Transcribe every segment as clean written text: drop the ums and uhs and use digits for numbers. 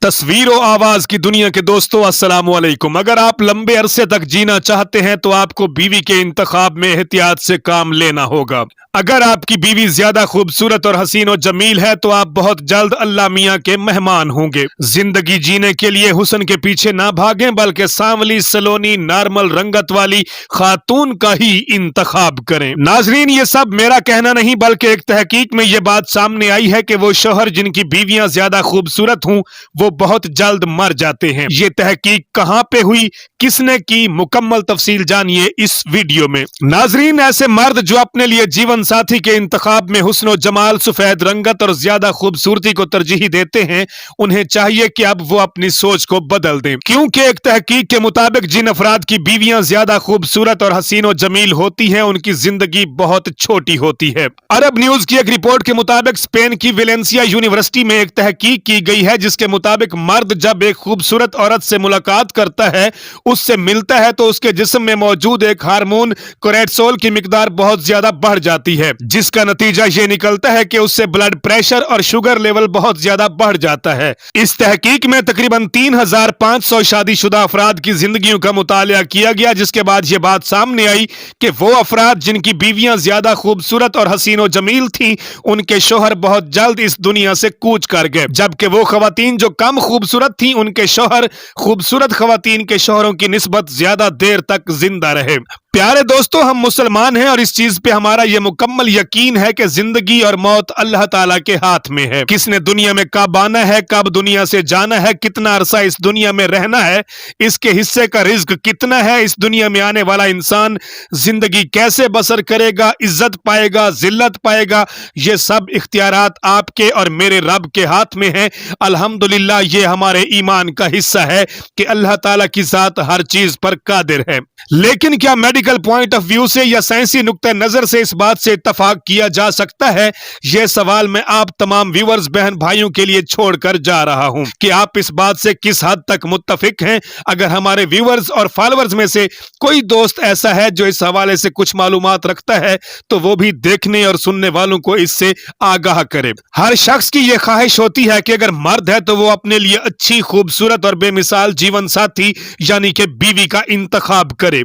तस्वीर और आवाज की दुनिया के दोस्तों, अस्सलाम वालेकुम। अगर आप लंबे अरसे तक जीना चाहते हैं तो आपको बीवी के इंतखाब में एहतियात से काम लेना होगा। अगर आपकी बीवी ज्यादा खूबसूरत और हसीन और जमील है तो आप बहुत जल्द अल्लाह मियाँ के मेहमान होंगे। जिंदगी जीने के लिए हुस्न के पीछे ना भागें, बल्कि सांवली, सलोनी, नॉर्मल रंगत वाली खातून का ही इंतखाब करें। नाजरीन, ये सब मेरा कहना नहीं, बल्कि एक तहकीक में ये बात सामने आई है कि वो शोहर जिनकी बीवियां ज्यादा खूबसूरत हों वो बहुत जल्द मर जाते हैं। ये तहकीक कहां पे हुई, किसने की, मुकम्मल तफसील जानिए इस वीडियो में। नाजरीन, ऐसे मर्द जो अपने लिए जीवन साथी के इंतखाब में हुस्न और जमाल, सफेद रंगत और ज्यादा खूबसूरती को तरजीह देते हैं, उन्हें चाहिए कि अब वो अपनी सोच को बदल दें, क्योंकि एक तहकीक के मुताबिक जिन अफराद की बीवियां ज्यादा खूबसूरत और हसीन और जमील होती हैं उनकी जिंदगी बहुत छोटी होती है। अरब न्यूज की एक रिपोर्ट के मुताबिक स्पेन की वेलेंसिया यूनिवर्सिटी में एक तहकीक की गई है जिसके मुताबिक मर्द जब एक खूबसूरत औरत से मुलाकात करता है, उससे मिलता है, तो उसके जिस्म में मौजूद एक हार्मोन कोर्टिसोल की मिकदार बहुत ज्यादा बढ़ जाती है, जिसका नतीजा ये निकलता है कि उससे ब्लड प्रेशर और शुगर लेवल बहुत ज्यादा बढ़ जाता है। इस तहकीक में तकरीबन 3500 शादीशुदा अफराद की जिंदगियों का मुतालिया किया गया, जिसके बाद ये बात सामने आई कि वो अफराद जिनकी बीवियां ज्यादा खूबसूरत और हसीन और जमील थी, उनके शोहर बहुत जल्द इस दुनिया से कूच कर गए, जबकि वो खवातीन जो कम खूबसूरत थी उनके शोहर खूबसूरत खवातीन के शोहरों की निस्बत ज्यादा देर तक जिंदा रहे। प्यारे दोस्तों, हम मुसलमान हैं और इस चीज पे हमारा यह मुकम्मल यकीन है कि जिंदगी और मौत अल्लाह ताला के हाथ में है। किसने दुनिया में कब आना है, कब दुनिया से जाना है, कितना अरसा इस दुनिया में रहना है, इसके हिस्से का रिज्क कितना है, इस दुनिया में आने वाला इंसान जिंदगी कैसे बसर करेगा, इज्जत पाएगा, जिल्लत पाएगा, ये सब इख्तियारात आपके और मेरे रब के हाथ में है। अल्हम्दुलिल्लाह, ये हमारे ईमान का हिस्सा है कि अल्लाह ताला की जात हर चीज पर कादिर है। लेकिन क्या मेडिकल पॉइंट ऑफ व्यू से या साइंसी नुक्ते नजर से इस बात से इत्तफाक किया जा सकता है? यह सवाल मैं आप तमाम व्यूअर्स, बहन भाइयों के लिए छोड़कर जा रहा हूं कि आप इस बात से किस हद तक मुत्तफिक हैं। अगर हमारे व्यूअर्स और फॉलोअर्स में से कोई दोस्त ऐसा है जो इस हवाले से कुछ मालूमात रखता है तो वो भी देखने और सुनने वालों को इससे आगाह करे। हर शख्स की यह ख्वाहिश होती है कि अगर मर्द है तो वो अपने लिए अच्छी, खूबसूरत और बेमिसाल जीवन साथी यानी कि बीवी का इंतखाब करे,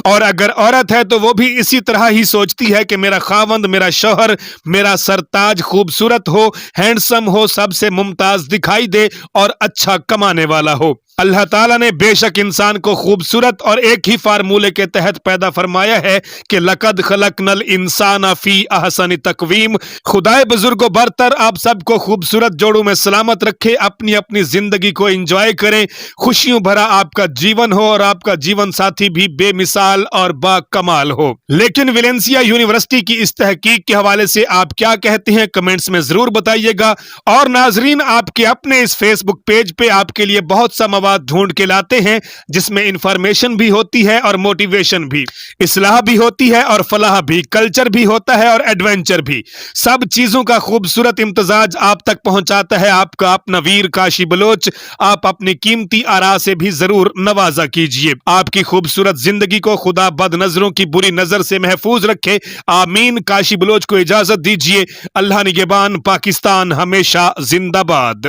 और अगर औरत है तो वो भी इसी तरह ही सोचती है कि मेरा खावंद, मेरा शौहर, मेरा सरताज खूबसूरत हो, हैंडसम हो, सबसे मुमताज दिखाई दे और अच्छा कमाने वाला हो। अल्लाह ताला ने बेशक इंसान को खूबसूरत और एक ही फार्मूले के तहत पैदा फरमाया है कि लक़द खलक़नल इंसान फी अहसन तक़वीम। खुदाए बुजुर्गो बरतर आप सबको खूबसूरत जोड़ों में सलामत रखे, अपनी अपनी जिंदगी को एंजॉय करें, खुशियों भरा आपका जीवन हो और आपका जीवन साथी भी बेमिसाल और बाकमाल हो। लेकिन वेलेंसिया यूनिवर्सिटी की इस तहकीक के हवाले से आप क्या कहते हैं, कमेंट्स में जरूर बताइएगा। और नाजरीन, आपके अपने इस फेसबुक पेज पे आपके लिए बहुत सा मवाद ढूंढ के लाते हैं जिसमें इंफॉर्मेशन भी होती है और मोटिवेशन भी, इस्लाह भी होती है और फलाह भी, कल्चर भी होता है और एडवेंचर भी। सब चीजों का खूबसूरत इम्तजाज आप तक पहुंचाता है आपका अपना वीर काशी बलोच। आप अपनी कीमती आरा से भी जरूर नवाजा कीजिए। आपकी खूबसूरत जिंदगी को खुदा बद नजरों की बुरी नजर से महफूज रखे, आमीन। काशी बलोच को इजाजत दीजिए। अल्लाह निगहबान। पाकिस्तान हमेशा जिंदाबाद।